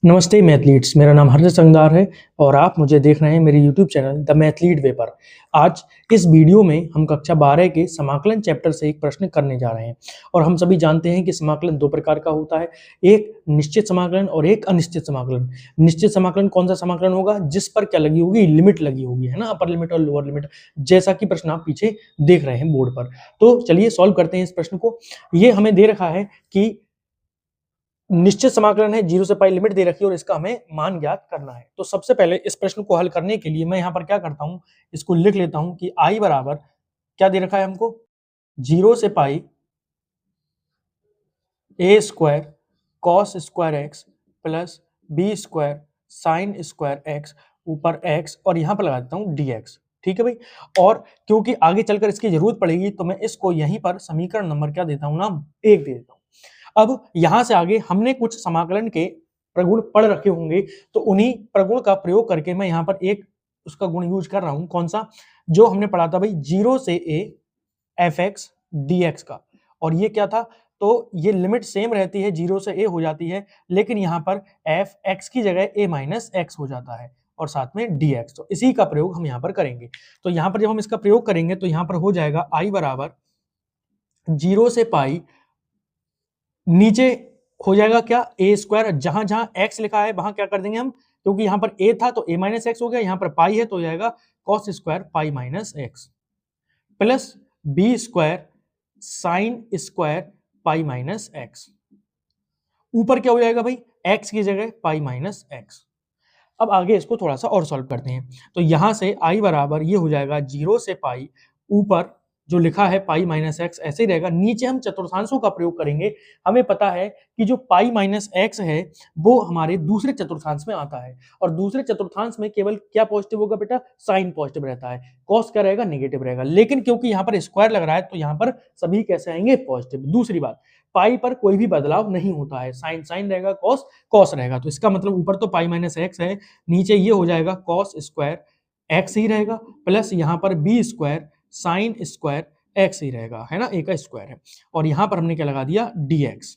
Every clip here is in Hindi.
नमस्ते मैथलीट्स, मेरा नाम हर्ष संगदार है और आप मुझे देख रहे हैं मेरे यूट्यूब चैनल द मैथलीट वे पर। आज इस वीडियो में हम कक्षा 12 के समाकलन चैप्टर से एक प्रश्न करने जा रहे हैं और हम सभी जानते हैं कि समाकलन दो प्रकार का होता है, एक निश्चित समाकलन और एक अनिश्चित समाकलन। निश्चित समाकलन कौन सा समाकलन होगा? जिस पर क्या लगी होगी? लिमिट लगी होगी, है ना, अपर लिमिट और लोअर लिमिट, जैसा कि प्रश्न आप पीछे देख रहे हैं बोर्ड पर। तो चलिए सॉल्व करते हैं इस प्रश्न को। ये हमें दे रखा है कि निश्चित समाकलन है, 0 से पाई लिमिट दे रखी है और इसका हमें मान ज्ञात करना है। तो सबसे पहले इस प्रश्न को हल करने के लिए मैं यहाँ पर क्या करता हूँ, इसको लिख लेता हूँ कि i बराबर क्या दे रखा है हमको, 0 से pi a square cos square x plus B square sine square x ऊपर x और यहाँ पर लगा देता हूँ dx। ठीक है भाई, और क्योंकि आगे चलकर इसकी जरूरत पड़ेगी तो मैं इसको यहीं पर समीकरण नंबर क्या देता हूँ, नाम 1 दे देता हूँ। अब यहां से आगे हमने कुछ समाकलन के प्रगुण पढ़ रखे होंगे, तो उन्हीं प्रगुण का प्रयोग करके मैं यहाँ पर एक उसका गुण यूज कर रहा हूं। कौन सा? जो हमने पढ़ा था भाई, 0 से a F x D x का। और ये क्या था? तो ये लिमिट सेम रहती है, 0 से a हो जाती है, लेकिन यहाँ पर एफ एक्स की जगह a माइनस एक्स हो जाता है और साथ में dx। तो इसी का प्रयोग हम यहाँ पर करेंगे। तो यहाँ पर जब हम इसका प्रयोग करेंगे तो यहाँ पर हो जाएगा i बराबर 0 से पाई, नीचे हो जाएगा क्या, ए स्क्वायर, जहां जहां एक्स लिखा है वहां क्या कर देंगे हम, क्योंकि यहां पर ए था तो ए माइनस एक्स हो गया, यहां पर पाई है तो हो जाएगा cos square pi minus x plus B square sine square pi minus x. ऊपर क्या हो जाएगा भाई, एक्स की जगह पाई माइनस एक्स। अब आगे इसको थोड़ा सा और सॉल्व करते हैं। तो यहां से आई बराबर ये हो जाएगा 0 से पाई, ऊपर जो लिखा है पाई माइनस एक्स ऐसे ही रहेगा, नीचे हम चतुर्थांशों का प्रयोग करेंगे। हमें पता है कि जो पाई माइनस एक्स है वो हमारे दूसरे चतुर्थांश में आता है और दूसरे चतुर्थांश में केवल क्या पॉजिटिव होगा बेटा, साइन पॉजिटिव रहता है, कॉस क्या रहेगा, नेगेटिव रहेगा। लेकिन क्योंकि यहाँ पर स्क्वायर लग रहा है तो यहाँ पर सभी कैसे आएंगे, पॉजिटिव। दूसरी बात, पाई पर कोई भी बदलाव नहीं होता है, साइन साइन रहेगा, कॉस कॉस रहेगा। तो इसका मतलब ऊपर तो पाई माइनस एक्स है, नीचे ये हो जाएगा कॉस स्क्वायर एक्स ही रहेगा प्लस यहाँ पर B square sine square x ही रहेगा, है ना, ए का स्क्वायर है। और यहां पर हमने क्या लगा दिया, dx।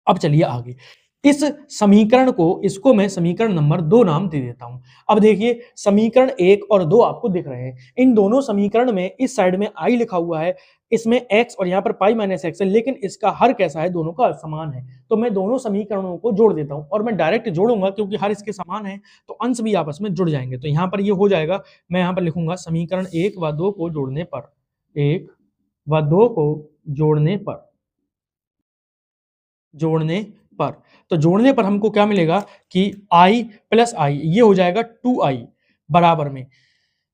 अब चलिए आगे इस समीकरण को, इसको मैं समीकरण नंबर 2 नाम दे देता हूं। अब देखिए समीकरण 1 और 2 आपको दिख रहे हैं, इन दोनों समीकरण में इस साइड में i लिखा हुआ है, इसमें x और यहाँ पर पाई माइनस एक्स है, लेकिन इसका हर कैसा है, दोनों का समान है। तो मैं दोनों समीकरणों को जोड़ देता हूं और मैं डायरेक्ट जोड़ूंगा क्योंकि हर इसके समान है तो अंश भी आपस में जुड़ जाएंगे। तो यहाँ पर ये हो जाएगा, मैं यहाँ पर लिखूंगा समीकरण 1 व 2 को जोड़ने पर, 1 व 2 को जोड़ने पर, जोड़ने पर, तो जोड़ने पर हमको क्या मिलेगा कि i प्लस आई, ये हो जाएगा 2i बराबर में,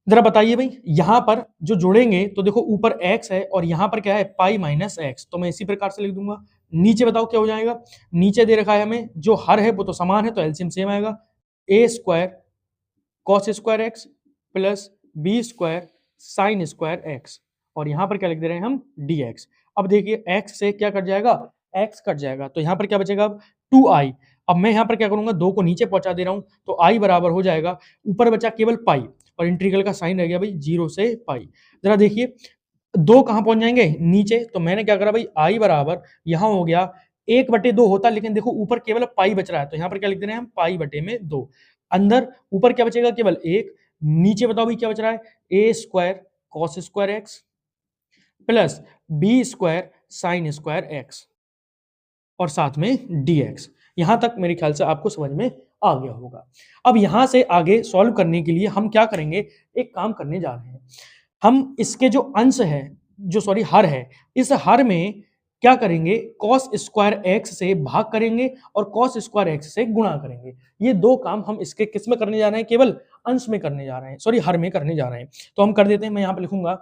जरा बताइए भाई, यहां पर जो जोड़ेंगे तो देखो ऊपर x है और यहां पर क्या है, पाई माइनस एक्स, तो मैं इसी प्रकार से लिख दूंगा। नीचे बताओ क्या हो जाएगा, नीचे दे रखा है हमें, जो हर है वो तो समान है तो एलसीएम सेम आएगा, A square cos square x plus B square sine square x और यहां पर क्या लिख दे रहे हैं हम, dx। अब देखिए x से क्या कट जाएगा, x कट जाएगा, तो यहां पर क्या बचेगा अब, 2i। अब मैं यहां पर क्या करूंगा, 2 को नीचे पहुंचा दे रहा हूं तो i बराबर हो जाएगा, ऊपर बचा केवल पाई और इंटीग्रल का साइन रह गया भाई 0 से पाई। जरा देखिए 2 कहां पहुंच जाएंगे, नीचे, तो मैंने क्या करा भाई, i बराबर यहां हो गया 1/2 होता, लेकिन देखो ऊपर केवल पाई बच रहा है तो यहां पर क्या लिख दे रहे हैं हम, पाई बटे में 2। अंदर ऊपर क्या बचेगा, केवल 1, नीचे बताओ भाई क्या बच रहा है, A square cos square x plus B square sine square x और साथ में dx। यहां तक मेरे ख्याल से आपको समझ में आ गया होगा। अब यहां से आगे सॉल्व करने के लिए हम क्या करेंगे, एक काम करने जा रहे हैं, हम इसके जो अंश है, जो सॉरी हर है, इस हर में क्या करेंगे, cos स्क्वायर एक्स से भाग करेंगे और cos स्क्वायर एक्स से गुणा करेंगे। ये दो काम हम इसके किस में करने जा रहे हैं, केवल अंश में करने जा रहे हैं, सॉरी हर में करने जा रहे हैं। तो हम कर देते हैं, मैं यहां पर लिखूंगा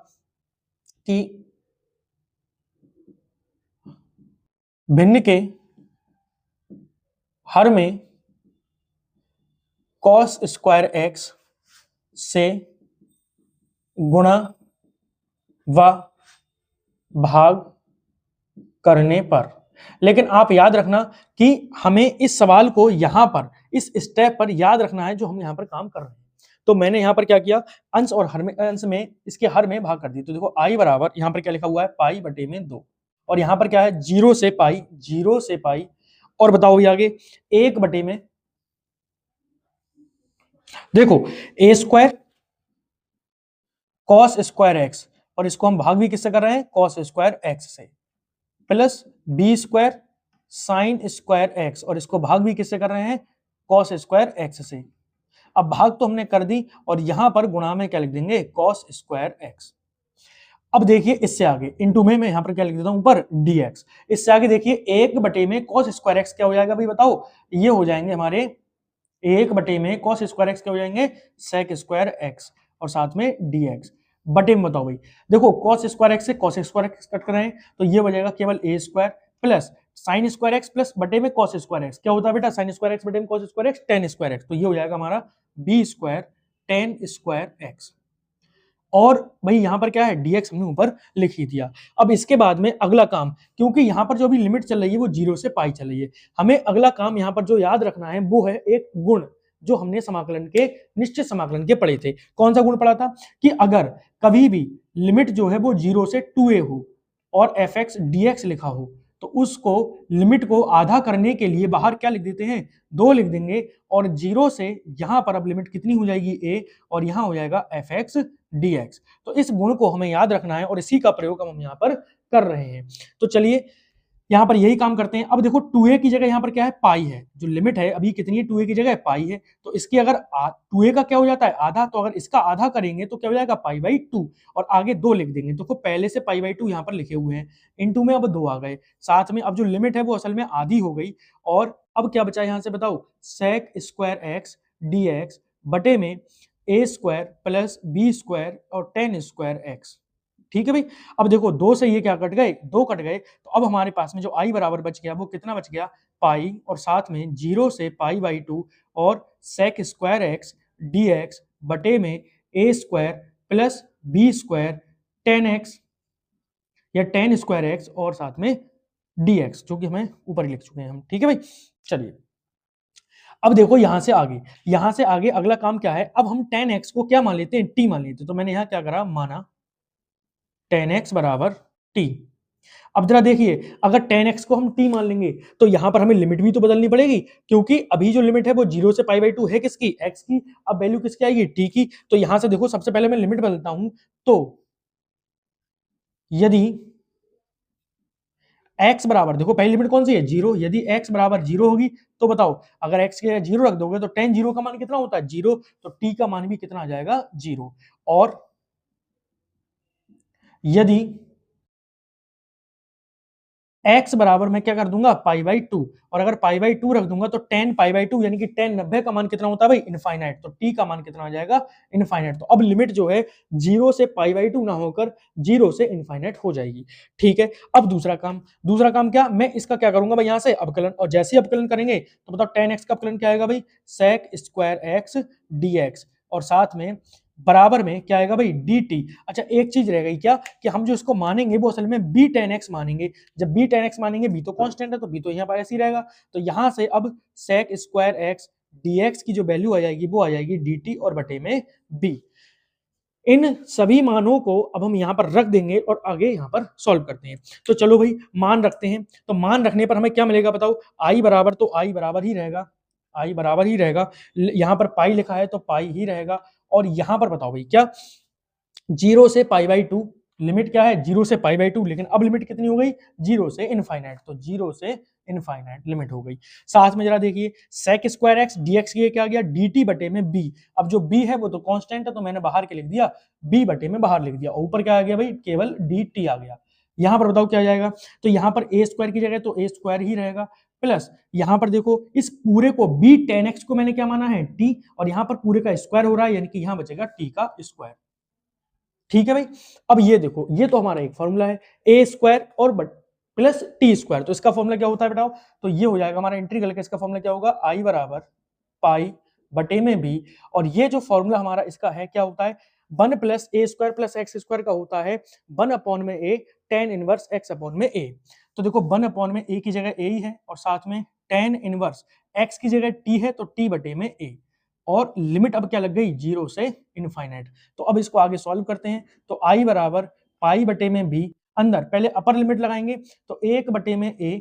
कि भिन्न के हर में cos स्क्वायर एक्स से गुणा व भाग करने पर। लेकिन आप याद रखना कि हमें इस सवाल को यहां पर, इस स्टेप पर याद रखना है जो हम यहां पर काम कर रहे हैं। तो मैंने यहां पर क्या किया, अंश और हर में, अंश में इसके हर में भाग कर दी। तो देखो i बराबर यहां पर क्या लिखा हुआ है, पाई बटे में 2 और यहां पर क्या है, 0 से पाई, 0 से पाई और बताओ ये आगे 1 में देखो a square cos square x, और इसको हम भाग भी किससे कर रहे हैं, कॉस स्क्वायर एक्स से, plus B square sine square x, और इसको भाग भी किससे कर रहे हैं, कॉस स्क्वायर एक्स से। अब भाग तो हमने कर दी, और यहां पर गुणा में क्या लिख देंगे, कॉस स्क्वायर एक्स। अब देखिए इससे आगे इनटू में मैं यहां पर क्या लिख देता हूं, ऊपर dx। इससे आगे देखिए 1 में cos स्क्वायर एक्स क्या हो जाएगा भाई बताओ, ये हो जाएंगे हमारे 1 में cos स्क्वायर एक्स क्या हो जाएंगे, sec स्क्वायर एक्स, और साथ में dx बटे में बताओ भाई, देखो cos स्क्वायर एक्स से cos स्क्वायर एक्स कट कर रहे हैं तो ये बचेगा केवल a square plus sign square x plus बटे में cos स्क्वायर एक्स, क्या होता है बेटा, साइन स्क्वायर एक्स बटे में cos square x, tan square x, तो ये हो जाएगा हमारा b square tan square x. और भाई यहां पर क्या है, dx हमने ऊपर लिख ही दिया। अब इसके बाद में अगला काम, क्योंकि यहां पर जो अभी लिमिट चल रही है वो 0 से पाई चल रही है, हमें अगला काम यहां पर जो याद रखना है वो है एक गुण जो हमने समाकलन के निश्चित समाकलन के पढ़े थे। कौन सा गुण पढ़ा था, कि अगर कभी भी लिमिट जो है वो 0 से 2a हो और एफ एक्स dx लिखा हो तो उसको लिमिट को आधा करने के लिए बाहर क्या लिख देते हैं, 2 लिख देंगे, और 0 से यहां पर अब लिमिट कितनी हो जाएगी a, और यहां हो जाएगा एफ एक्स dx। तो इस गुण को हमें याद रखना है और इसी का प्रयोग हम यहाँ पर कर रहे हैं। तो चलिए यहाँ पर यही काम करते हैं। अब देखो 2a की जगह यहाँ पर क्या है, पाई है, जो लिमिट है अभी कितनी है, 2a की जगह पाई है, तो इसकी अगर 2a का क्या हो जाता है, आधा, तो अगर इसका आधा करेंगे तो क्या हो जाएगा, पाई बाई 2, और आगे 2 लिख देंगे, तो पहले से पाई बाई 2 यहाँ पर लिखे हुए हैं, इनटू में अब 2 आ गए, साथ में अब जो लिमिट है वो असल में आधी हो गई, और अब क्या बचा यहाँ से बताओ, सेक स्क्वायर एक्स dx बटे में A square plus B square और टेन स्क्वायर एक्स। ठीक है भाई, अब देखो 2 से ये क्या कट गए, 2 कट गए, तो अब हमारे पास में जो आई बराबर बच गया वो कितना बच गया, पाई, और साथ में 0 से पाई बाई 2 और सेक स्क्वायर एक्स dx बटे में A square plus B square tan x या टेन स्क्वायर एक्स और साथ में dx, जो कि हमें ऊपर लिख चुके हैं हम। ठीक है भाई, चलिए अब देखो यहां से आगे अगला काम क्या है, अब हम tan x को क्या मान लेते हैं, t मान लेते हैं, तो मैंने यहां क्या करा, माना tan x बराबर t। अब जरा देखिए, अगर tan x को हम t मान लेंगे तो यहां पर हमें लिमिट भी तो बदलनी पड़ेगी, क्योंकि अभी जो लिमिट है वो 0 से पाई बाई 2 है किसकी, x की, अब वैल्यू किसकी आएगी, t की। तो यहां से देखो सबसे पहले मैं लिमिट बदलता हूं, तो यदि x बराबर, देखो पहली लिमिट कौन सी है, 0, यदि x बराबर 0 होगी तो बताओ, अगर x के 0 रख दोगे तो tan 0 का मान कितना होता है, 0, तो t का मान भी कितना आ जाएगा, 0। और यदि x बराबर मैं क्या कर दूंगा, पाई बाई 2, और अगर पाई बाई 2 रख दूंगा तो tan पाई बाई 2 यानी कि tan 90 का मान कितना होता है भाई, इनफाइनाइट, तो t का मान कितना आ जाएगा, इनफाइनाइट। तो अब लिमिट जो है 0 से पाई बाई 2 ना होकर 0 से इनफाइनाइट हो जाएगी। ठीक है, अब दूसरा काम क्या, मैं इसका क्या करूंगा भाई, यहां से अवकलन, और जैसे ही अवकलन करेंगे तो बताओ tan x का अवकलन क्या आएगा भाई, sec स्क्वायर x dx, और साथ में बराबर में क्या आएगा भाई, dt। अच्छा एक चीज रह गई क्या, कि हम जो इसको मानेंगे वो असल में b tan x मानेंगे, जब b tan x मानेंगे, b तो कांस्टेंट है तो b तो यहाँ पर ऐसे ही रहेगा, तो यहां से अब sec स्क्वायर x dx की जो वैल्यू आ जाएगी वो आ जाएगी dt और बटे में b। इन सभी मानों को अब हम यहाँ पर रख देंगे और आगे यहाँ पर सॉल्व करते हैं। तो चलो भाई मान रखते हैं, तो मान रखने पर हमें क्या मिलेगा बताओ, आई बराबर, तो आई बराबर ही रहेगा, आई बराबर ही रहेगा, यहाँ पर पाई लिखा है तो पाई ही रहेगा, और यहाँ पर बताओ भाई क्या, 0 से पाई बाई 2, लिमिट क्या है, 0 से पाई बाई 2, लेकिन अब लिमिट कितनी हो गई, 0 से इनफाइनाइट, तो 0 से इनफाइनाइट लिमिट हो गई। साथ में जरा देखिए sec स्क्वायर एक्स dx की क्या गया, dt बटे में b, अब जो b है वो तो कांस्टेंट है तो मैंने बाहर के लिख दिया, b बटे में बाहर लिख दिया, ऊपर क्या आ गया भाई, केवल dt आ गया। यहां पर बताओ क्या आ जाएगा, तो यहां पर a स्क्वायर की जगह तो a स्क्वायर ही रहेगा, प्लस यहां पर देखो इस पूरे को b tan x को मैंने क्या माना है, t, और यहां पर पूरे का स्क्वायर हो रहा है, यानी कि यहां बचेगा t का स्क्वायर। ठीक है भाई, अब ये देखो, ये तो हमारा एक फॉर्मूला है, ए स्क्वायर और प्लस टी स्क्वायर, तो इसका फॉर्मूला क्या होता है बताओ, तो ये हो जाएगा हमारा इंटीग्रल का, इसका फॉर्मूला क्या होगा, आई बराबर पाई बटे में बी, और ये जो फॉर्मूला हमारा इसका है क्या होता है, 1 प्लस ए स्क्वायर प्लस एक्स स्क्वायर का होता है 1 अपॉन में ए tan इनवर्स x अपॉन में a। तो देखो 1 अपॉन में a की जगह a ही है, और साथ में tan इनवर्स x की जगह t है तो t बटे में a, और लिमिट अब क्या लग गई, 0 से इनफाइनाइट। तो अब इसको आगे सॉल्व करते हैं, तो आई बराबर पाई बटे में बी, अंदर पहले अपर लिमिट लगाएंगे तो 1 बटे में a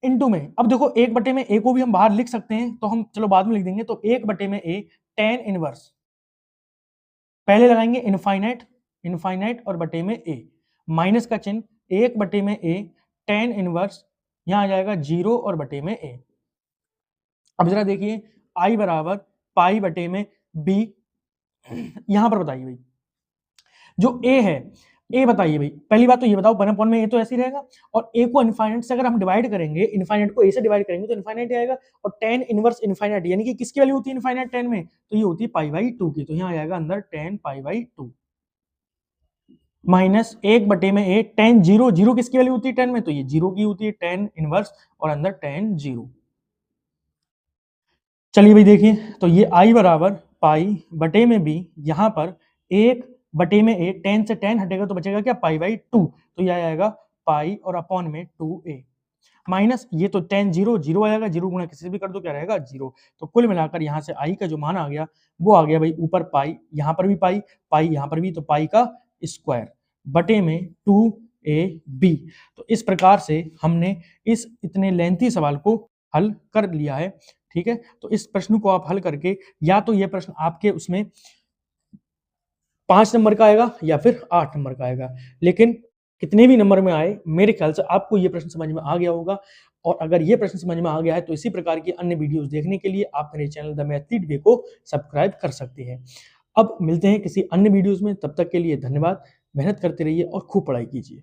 इनटू में, अब देखो 1 में a को भी हम बाहर लिख सकते हैं, तो हम चलो बाद में लिख देंगे। तो 1 में a tan इनवर्स, पहले लगाएंगे इनफाइनाइट, इनफाइनाइट और बटे में a, माइनस का चिन्ह, 1 में a tan इनवर्स, यहां आ जाएगा 0 और बटे में a। अब जरा देखिए i बराबर पाई बटे में b, यहां पर बताइए भाई जो a है, a बताइए भाई, पहली बात तो ये बताओ 1 में a तो ऐसे ही रहेगा, और a को इनफाइनाइट से अगर हम डिवाइड करेंगे, इनफाइनाइट को a से डिवाइड करेंगे तो इनफाइनाइट आएगा, और tan इनवर्स इनफाइनाइट यानी कि किसकी वैल्यू होती है इनफाइनाइट tan में, तो ये होती है पाई बाई 2 की, तो यहाँ आ जाएगा अंदर tan पाई बाई 2 माइनस 1 में a tan 0, 0 किसकी वैल्यू होती है tan में, तो ये 0 की होती है tan इनवर्स, और अंदर tan 0। चलिए भाई देखिए, तो ये i बराबर पाई बटे में b, यहाँ पर 1 में a, tan से tan हटेगा तो बचेगा क्या, पाई बाई 2, तो ये आएगा पाई और अपॉन में 2a, माइनस ये तो tan 0, 0 आएगा, 0 गुणा किसी से भी कर दो क्या रहेगा 0, तो कुल मिलाकर यहाँ से i का जो मान आ गया वो आ गया भाई ऊपर पाई, यहाँ पर भी पाई, पाई यहाँ पर भी, तो पाई का स्क्वायर बटे में 2ab। तो इस प्रकार से हमने इस इतने लेंथी सवाल को हल कर लिया है। ठीक है, तो इस प्रश्न को आप हल करके, या तो ये प्रश्न आपके उसमें 5 नंबर का आएगा या फिर 8 नंबर का आएगा, लेकिन कितने भी नंबर में आए मेरे ख्याल से आपको ये प्रश्न समझ में आ गया होगा। और अगर ये प्रश्न समझ में आ गया है तो इसी प्रकार की अन्य वीडियोस देखने के लिए आप मेरे चैनल द मैथली डे को सब्सक्राइब कर सकते हैं। अब मिलते हैं किसी अन्य वीडियोस में, तब तक के लिए धन्यवाद। मेहनत करते रहिए और खूब पढ़ाई कीजिए।